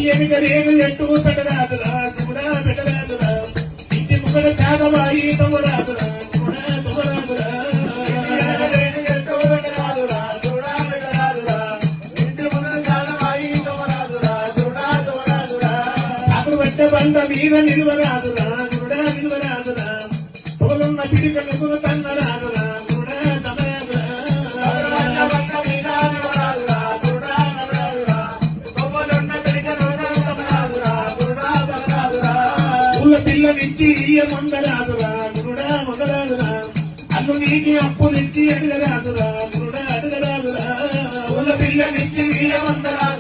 ఎనుకరేను ఎట్టు పెట్టరాదురా శివుడా పెట్టరాదురా ఇంటి ముగడ చాదవాయి తవ్వరాదురా శివుడా తవ్వరాదురా బండ మీద నిలువరాదురా గురుడా నిలువరాదురా తోలున్న పిడిక నుగురు తన్నరాదురా గురుడా తమరాదురా ఊళ్ళ పిల్లనిచ్చి ఇయ్య మొందరాదురా గురుడా మొదలాదురా అల్లు నీకి అప్పు నుంచి అడగరాదురా గురుడా అడగరాదురా ఊళ్ళ పిల్లనిచ్చి ఇయ్య మొందరాదు